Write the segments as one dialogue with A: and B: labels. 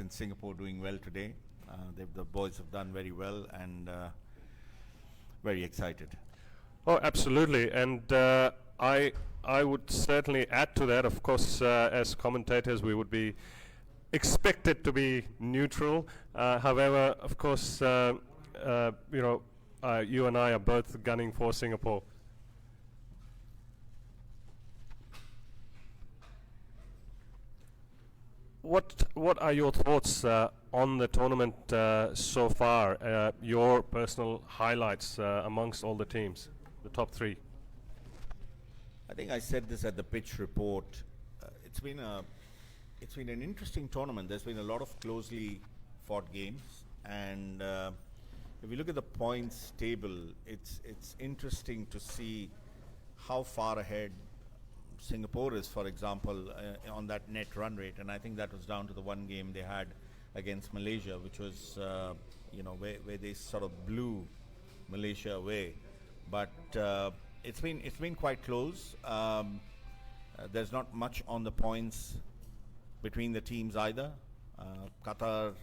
A: in Singapore doing well today. The boys have done very well and very excited.
B: Oh, absolutely. And I would certainly add to that. Of course, as commentators, we would be expected to be neutral. However, of course, you and I are both gunning for Singapore. What are your thoughts on the tournament so far? Your personal highlights amongst all the teams, the top three.
A: I think I said this at the pitch report. It's been an interesting tournament. There's been a lot of closely fought games, and if you look at the points table, it's interesting to see how far ahead Singapore is, for example, on that net run rate, and I think that was down to the one game they had against Malaysia, which was where they sort of blew Malaysia away. But it's been quite close. There's not much on the points between the teams either. Qatar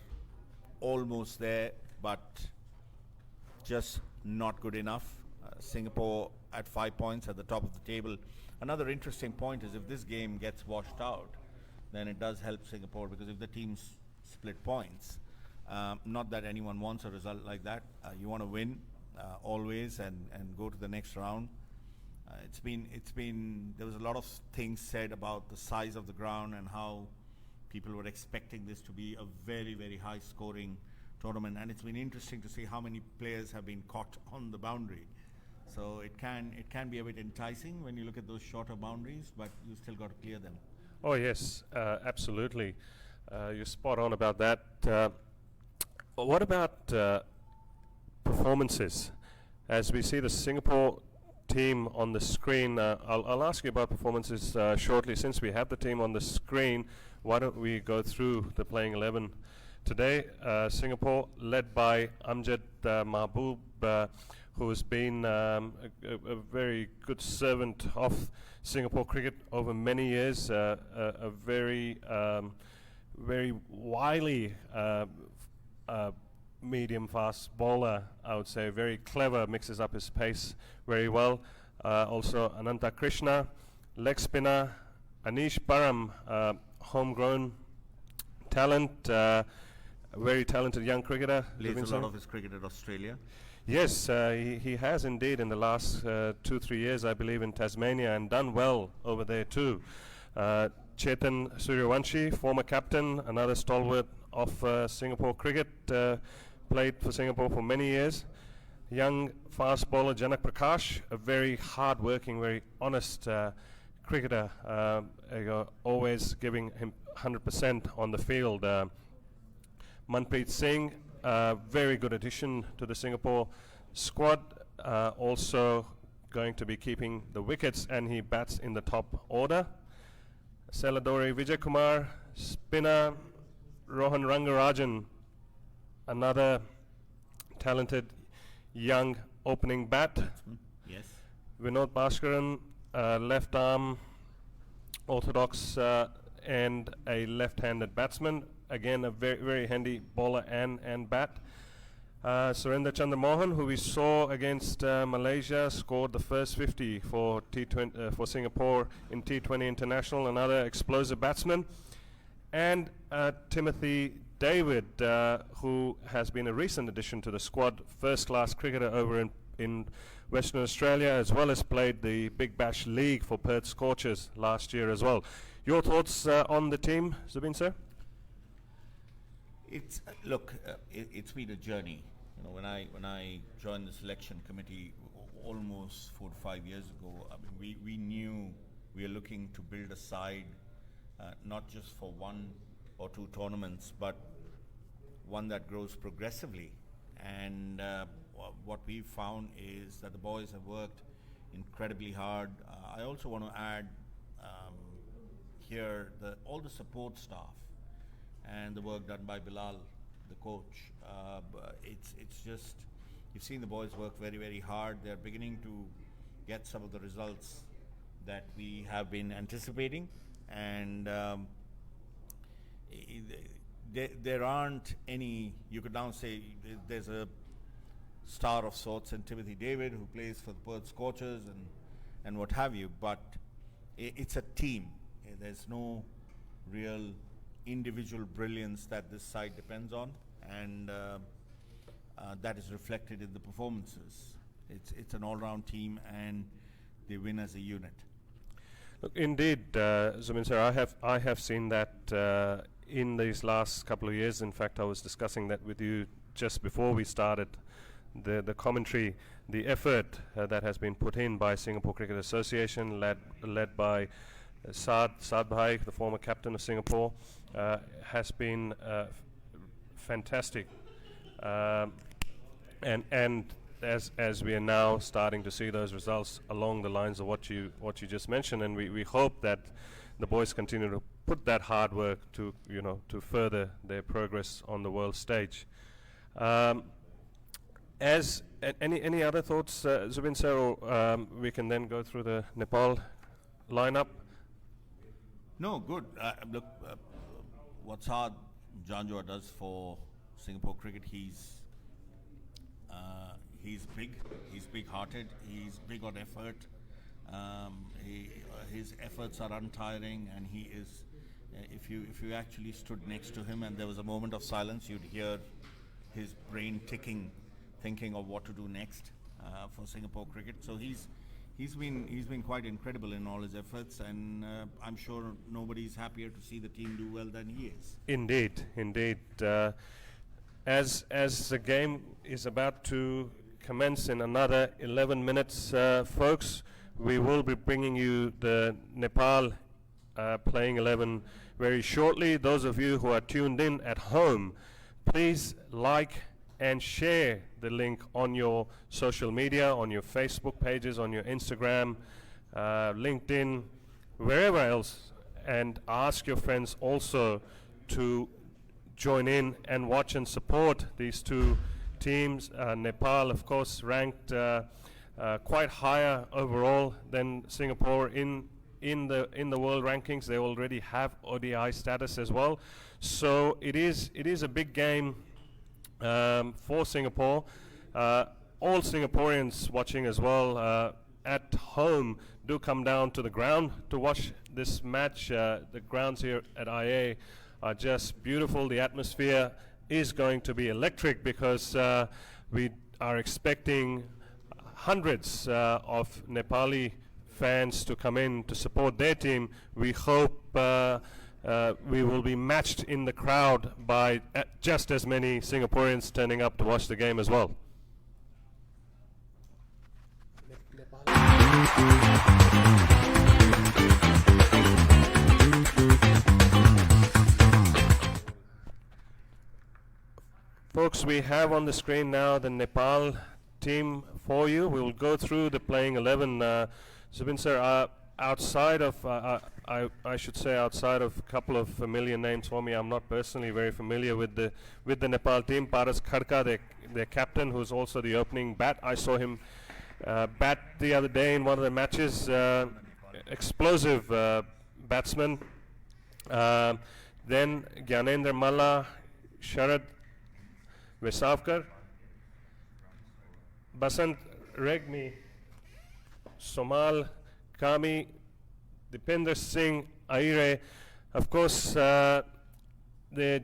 A: almost there, but just not good enough. Singapore at 5 points at the top of the table. Another interesting point is if this game gets washed out, then it does help Singapore, because if the teams split points, not that anyone wants a result like that. You want to win always and go to the next round. There was a lot of things said about the size of the ground and how people were expecting this to be a very, very high scoring tournament, and it's been interesting to see how many players have been caught on the boundary. So it can be a bit enticing when you look at those shorter boundaries, but you still got to clear them.
B: Oh yes, absolutely. You're spot on about that. What about performances? As we see the Singapore team on the screen, I'll ask you about performances shortly. Since we have the team on the screen, why don't we go through the playing 11 today? Singapore led by Amjad Mahboob, who has been a very good servant of Singapore cricket over many years, a very wily medium fast bowler, I would say, very clever, mixes up his pace very well. Also Anantha Krishna, leg spinner. Anish Paraam, homegrown talent, a very talented young cricketer.
A: Plays a lot of his cricket at Australia.
B: Yes, he has indeed in the last 2-3 years, I believe, in Tasmania, and done well over there too. Chetan Suryawanshi, former captain, another stalwart of Singapore cricket, played for Singapore for many years. Young fast bowler Janak Prakash, a very hard-working, very honest cricketer, always giving him 100% on the field. Manpreet Singh, very good addition to the Singapore squad, also going to be keeping the wickets, and he bats in the top order. Selladore Vijayakumar, spinner. Rohan Rangarajan, another talented young opening bat.
A: Yes.
B: Vinod Bhandari, left arm orthodox and a left-handed batsman. Again, a very, very handy bowler and bat. Surendran Chandramohan, who we saw against Malaysia, scored the first 50 for T20 for Singapore in T20 International. Another explosive batsman, and Timothy David, who has been a recent addition to the squad, first-class cricketer over in Western Australia, as well as played the Big Bash League for Perth Scorchers last year as well. Your thoughts on the team, Zubin, sir?
A: It's it's been a journey. When I joined the selection committee almost 4 to 5 years ago, I mean, we knew we were looking to build a side, not just for 1 or 2 tournaments, but one that grows progressively. And what we found is that the boys have worked incredibly hard. I also want to add here all the support staff and the work done by Bilal, the coach. It's just, you've seen the boys work very, very hard. They're beginning to get some of the results that we have been anticipating, and there aren't any, you could now say there's a star of sorts in Timothy David who plays for the Perth Scorchers and what have you, but it's a team. There's no real individual brilliance that this side depends on, and that is reflected in the performances. It's an all-round team, and they win as a unit.
B: Look, indeed, Zubin sir, I have seen that in these last couple of years. In fact, I was discussing that with you just before we started the commentary. The effort that has been put in by Singapore Cricket Association, led by Saad Bhai, the former captain of Singapore, has been fantastic. And as we are now starting to see those results along the lines of what you just mentioned, and we hope that the boys continue to put that hard work to further their progress on the world stage. Any other thoughts, Zubin sir, or we can then go through the Nepal lineup?
A: No, good. Look, what Saad Janjua does for Singapore cricket, he's big. He's big-hearted. He's big on effort. His efforts are untiring, and he is. If you actually stood next to him and there was a moment of silence, you'd hear his brain ticking, thinking of what to do next for Singapore cricket. So he's been quite incredible in all his efforts, and I'm sure nobody's happier to see the team do well than he is.
B: Indeed. As the game is about to commence in another 11 minutes, folks, we will be bringing you the Nepal playing 11 very shortly. Those of you who are tuned in at home, please like and share the link on your social media, on your Facebook pages, on your Instagram, LinkedIn, wherever else, and ask your friends also to join in and watch and support these two teams. Nepal, of course, ranked quite higher overall than Singapore in the world rankings. They already have ODI status as well, so it is a big game for Singapore. All Singaporeans watching as well at home, do come down to the ground to watch this match. The grounds here at IA are just beautiful. The atmosphere is going to be electric because we are expecting hundreds of Nepali fans to come in to support their team. We hope we will be matched in the crowd by just as many Singaporeans turning up to watch the game as well. Folks, we have on the screen now the Nepal team for you. We will go through the playing 11. Zubin sir, outside of, I should say, outside of a couple of familiar names for me, I'm not personally very familiar with the Nepal team. Paras Kharka, their captain, who's also the opening bat. I saw him bat the other day in one of the matches. Explosive batsman. Then Gyanendra Malla, Sharad Vesawkar, Basant Regmi, Sompal Kami, Dipender Singh, Aire. Of course, their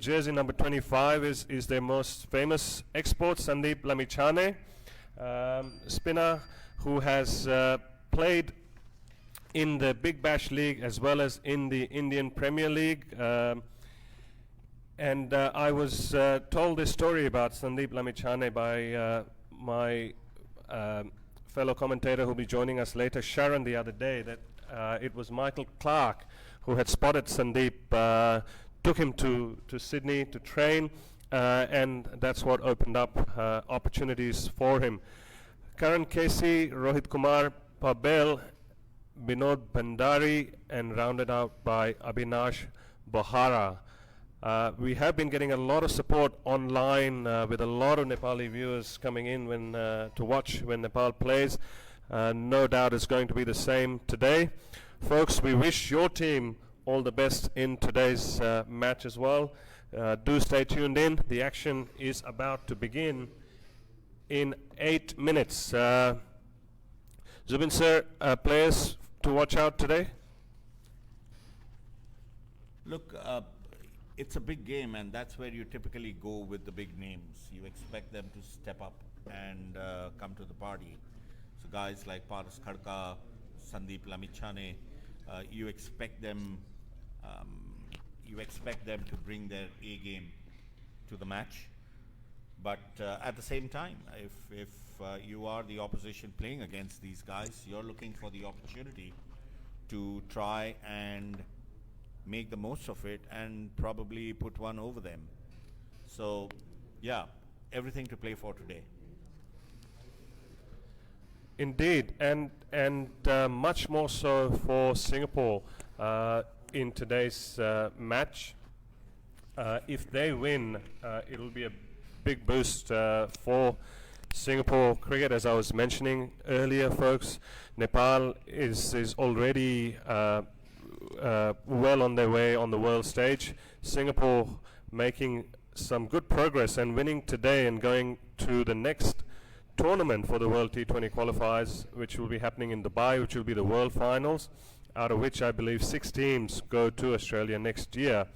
B: jersey number 25 is their most famous export, Sandeep Lamichhane, spinner who has played in the Big Bash League as well as in the Indian Premier League. And I was told this story about Sandeep Lamichhane by my fellow commentator who will be joining us later, Sharon, the other day, that it was Michael Clark who had spotted Sandeep, took him to Sydney to train, and that's what opened up opportunities for him. Karan KC, Rohit Paudel, Binod Bhandari, and rounded out by Abinash Bohara. We have been getting a lot of support online with a lot of Nepali viewers coming in to watch when Nepal plays. No doubt it's going to be the same today. Folks, we wish your team all the best in today's match as well. Do stay tuned in. The action is about to begin in 8 minutes. Zubin sir, players to watch out today?
A: Look, it's a big game, and that's where you typically go with the big names. You expect them to step up and come to the party. So guys like Paras Khadka, Sandeep Lamichhane, you expect them to bring their A game to the match. But at the same time, if you are the opposition playing against these guys, you're looking for the opportunity to try and make the most of it and probably put one over them. So, yeah, everything to play for today.
B: Indeed, and much more so for Singapore in today's match. If they win, it'll be a big boost for Singapore cricket. As I was mentioning earlier, folks, Nepal is already well on their way on the world stage. Singapore making some good progress and winning today and going to the next tournament for the World T20 qualifiers, which will be happening in Dubai, which will be the World Finals, out of which I believe 6 teams go to Australia next year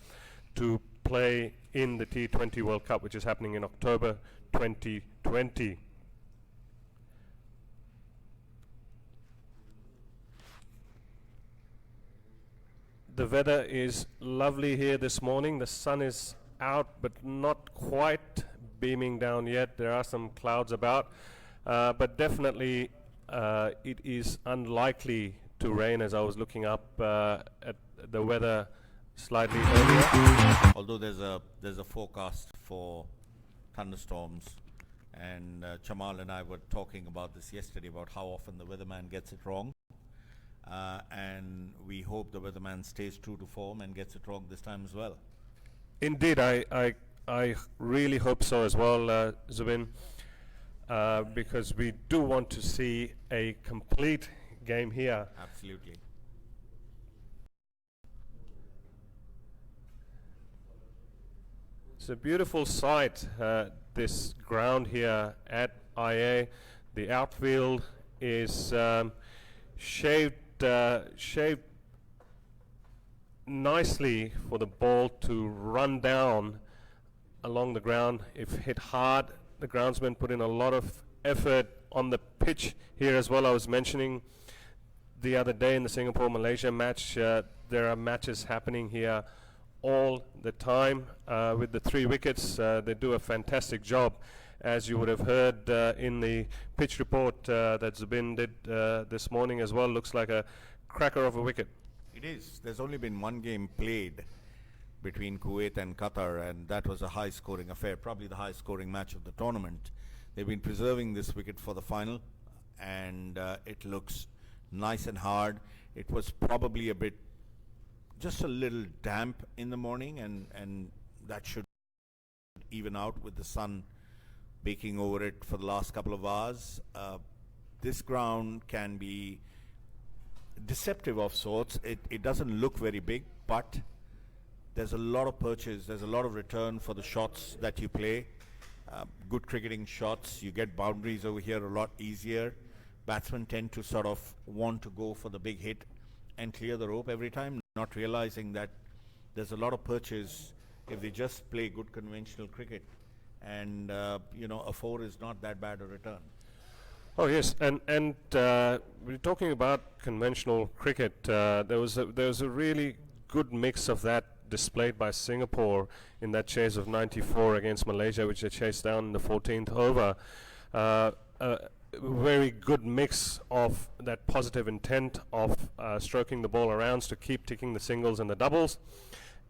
B: to play in the T20 World Cup, which is happening in October 2020. The weather is lovely here this morning. The sun is out, but not quite beaming down yet. There are some clouds about, but definitely it is unlikely to rain, as I was looking up at the weather slightly earlier.
A: Although there's a forecast for thunderstorms, and Chamal and I were talking about this yesterday, about how often the weatherman gets it wrong. And we hope the weatherman stays true to form and gets it wrong this time as well.
B: Indeed, I really hope so as well, Zubin, because we do want to see a complete game here.
A: Absolutely.
B: It's a beautiful sight, this ground here at IA. The outfield is shaped nicely for the ball to run down along the ground. If hit hard, the groundsman put in a lot of effort on the pitch here as well. I was mentioning the other day in the Singapore-Malaysia match, there are matches happening here all the time with the 3 wickets. They do a fantastic job, as you would have heard in the pitch report that Zubin did this morning as well. Looks like a cracker of a wicket.
A: It is. There's only been one game played between Kuwait and Qatar, and that was a high-scoring affair, probably the highest-scoring match of the tournament. They've been preserving this wicket for the final, and it looks nice and hard. It was probably just a little damp in the morning, and that should even out with the sun baking over it for the last couple of hours. This ground can be deceptive of sorts. It doesn't look very big, but there's a lot of purchase, there's a lot of return for the shots that you play. Good cricketing shots, you get boundaries over here a lot easier. Batsmen tend to sort of want to go for the big hit and clear the rope every time, not realizing that there's a lot of purchase if they just play good conventional cricket. And a 4 is not that bad a return.
B: Oh yes, and we're talking about conventional cricket. There was a really good mix of that displayed by Singapore in that chase of 94 against Malaysia, which they chased down in the 14th over. A very good mix of that positive intent of stroking the ball around to keep ticking the singles and the doubles,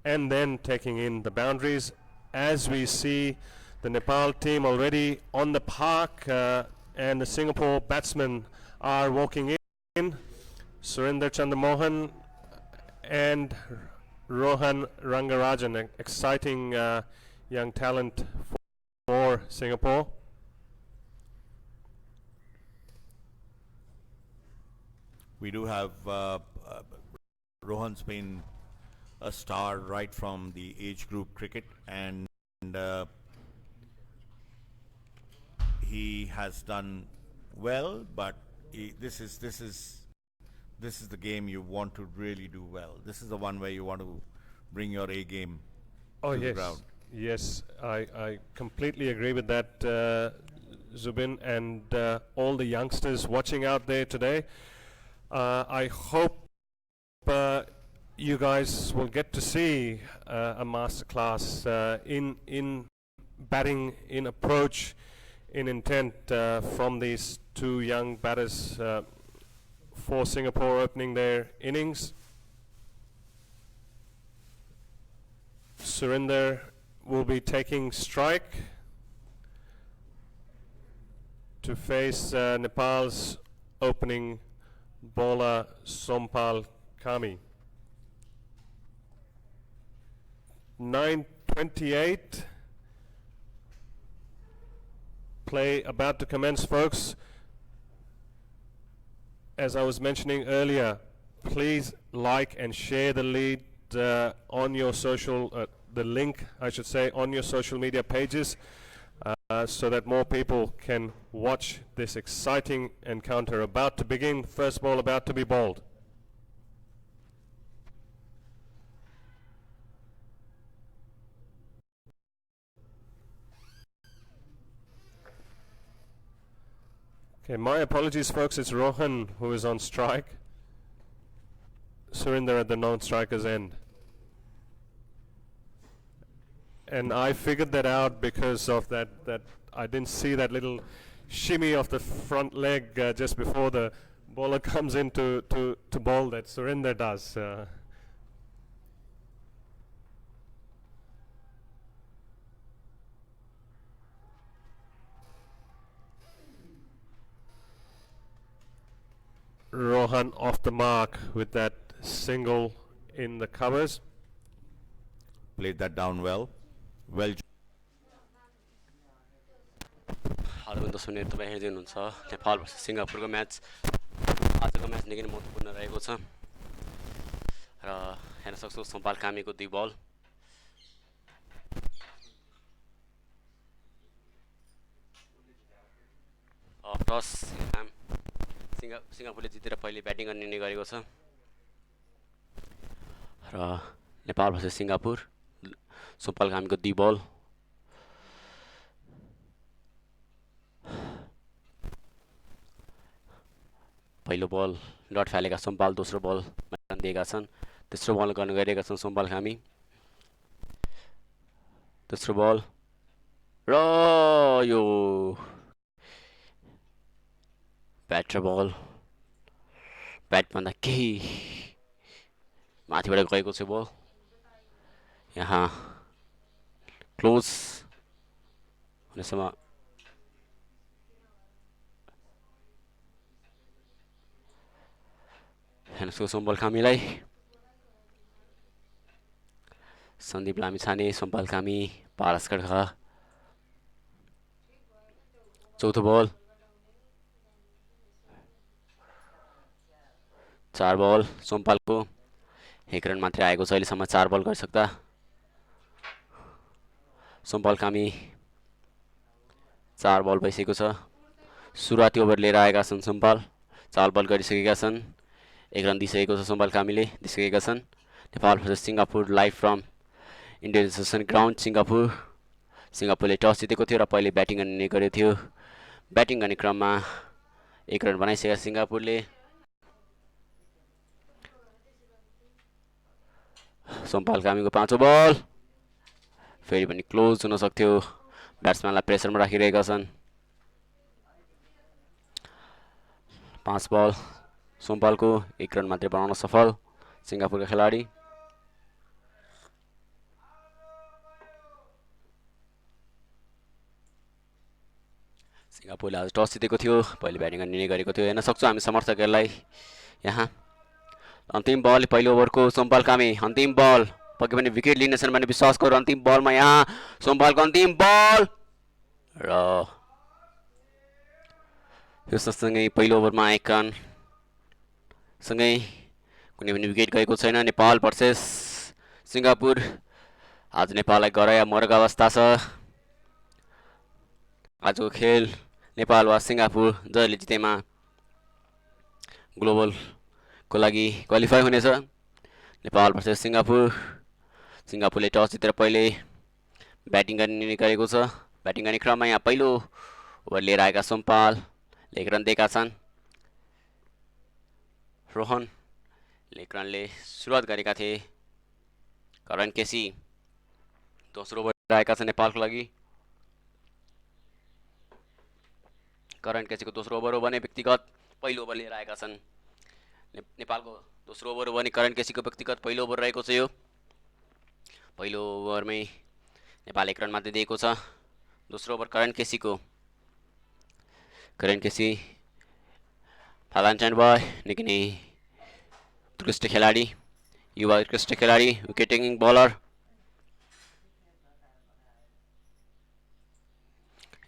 B: and then taking in the boundaries. As we see the Nepal team already on the park, and the Singapore batsmen are walking in. Surendran Chandramohan and Rohan Rangarajan, exciting young talent for Singapore.
A: We do have Rohan's been a star right from the age group cricket, and he has done well. But this is the game you want to really do well. This is the one where you want to bring your A game to the ground.
B: Yes, I completely agree with that, Zubin, and all the youngsters watching out there today. I hope you guys will get to see a masterclass in batting, in approach, in intent from these two young batters for Singapore opening their innings. Surendran will be taking strike to face Nepal's opening bowler Sompal Kami. 9:28. Play about to commence, folks. As I was mentioning earlier, please like and share the lead on your social, the link, I should say, on your social media pages, so that more people can watch this exciting encounter about to begin. First ball about to be bowled. Okay, my apologies, folks. It's Rohan who is on strike. Surendran at the non-striker's end. And I figured that out because of that I didn't see that little shimmy of the front leg just before the bowler comes in to bowl that Surendran does. Rohan off the mark with that single in the covers.
A: Played that down well. Well.
C: हार्दिक दर्शक तपाईँ हेर्दै हुनुहुन्छ Nepal versus सिङ्गापुरको match आजको match निकै नै महत्त्वपूर्ण रहेको छ र हेर्न सक्छौँ सोमपाल कामीको 2 बल टस सिङ्गापुरले जितेर पहिले ब्याटिङ गर्ने निर्णय गरेको छ र नेपाल भर्सेस सिङ्गापुर सोमपाल कामीको 2 बल पहिलो बल डट फालेका सोमपाल दोस्रो बल मैदान दिएका छन् तेस्रो बल गर्न गइरहेका छन् सोमपाल कामी तेस्रो बल र यो ब्याट र बल ब्याट भन्दा केही माथिबाट गएको छ बल यहाँ क्लोज हुनेसम्म हेर्नुहोस् सोमपाल कामीलाई सन्दीप लामिछाने सोमपाल कामी पारसकर खा चौथो बल 4 बल सोमपालको 1 रन मात्रै आएको छ अहिलेसम्म 4 बल गरिसक्दा सोमपाल कामी 4 बल भइसकेको छ सुरुवाती ओभर लिएर आएका छन् सोमपाल 4 बल गरिसकेका छन् 1 रन दिइसकेको छ सोमपाल कामीले दिइसकेका छन् Nepal versus Singapore live from Indian association ground सिङ्गापुरले टस जितेको थियो र पहिले ब्याटिङ गर्ने निर्णय गरेको थियो ब्याटिङ गर्ने क्रममा 1 रन बनाइसकेका सिङ्गापुरले सोमपाल कामीको 5औं बल फेरि पनि क्लोज हुन सक्थ्यो ब्याट्सम्यानलाई प्रेसरमा राखिरहेका छन् 5 बल सोमपालको 1 रन मात्रै बनाउन सफल सिङ्गापुरका खेलाडी सिङ्गापुरले आज टस जितेको थियो पहिले ब्याटिङ गर्ने निर्णय गरेको थियो हेर्न सक्छौँ हामी समर्थकहरूलाई यहाँ अन्तिम बल पहिलो ओभरको सोमपाल कामी अन्तिम बल पक्कै पनि विकेट लिनेछन् भन्ने विश्वास गरौँ अन्तिम बलमा यहाँ सोमपालको अन्तिम बल र यो सँगै पहिलो ओभरमा 1 रन सँगै कुनै पनि विकेट गएको छैन नेपाल भर्सेस सिङ्गापुर आज नेपाललाई गराया मरको अवस्था छ। आजको खेल नेपाल वा सिङ्गापुर जसले जितेमा ग्लोबलको लागि क्वालिफाई हुनेछ। नेपाल भर्सेस सिङ्गापुर। सिङ्गापुरले टस जितेर पहिले ब्याटिङ गर्ने गरेको छ। ब्याटिङ गर्ने क्रममा यहाँ पहिलो ओभर लिएर आएका सोमपालले 1 रन दिएका छन्। रोहनले 1 रनले सुरुवात गरेका थिए। करण केसी दोस्रो ओभर आएका छन् नेपालको लागि। करण केसीको दोस्रो ओभर हो भने व्यक्तिगत पहिलो ओभर लिएर आएका छन्। नेपालको दोस्रो ओभर हो भने करण केसीको व्यक्तिगत पहिलो ओभर रहेको छ। यो पहिलो ओभरमै नेपाल 1 रन मात्रै दिएको छ। दोस्रो ओभर करण केसीको। करण केसी फालान्टाइन बॉय निकै नै उत्कृष्ट खेलाडी, युवा उत्कृष्ट खेलाडी, विकेट टेकिङ बलर।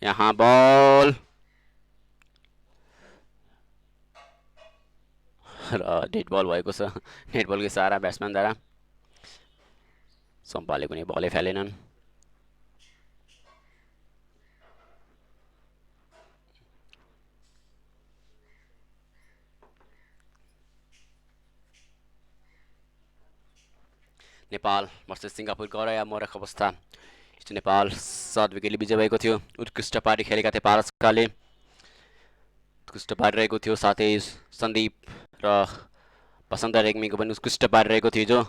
C: यहाँ बल र डेड बल भएको छ। नेट बलको सहारा ब्याट्सम्यानद्वारा। सोमपालले कुनै बलै फालेनन्। नेपाल भर्सेस सिङ्गापुर गराया मरक अवस्था। इस्ट नेपाल 7 विकेटले विजय भएको थियो। उत्कृष्ट पारी खेलेका थिए पारसकाले। उत्कृष्ट पारी रहेको थियो। साथै सन्दीप र बसन्त रेग्मीको पनि उत्कृष्ट पारी रहेको थियो। जो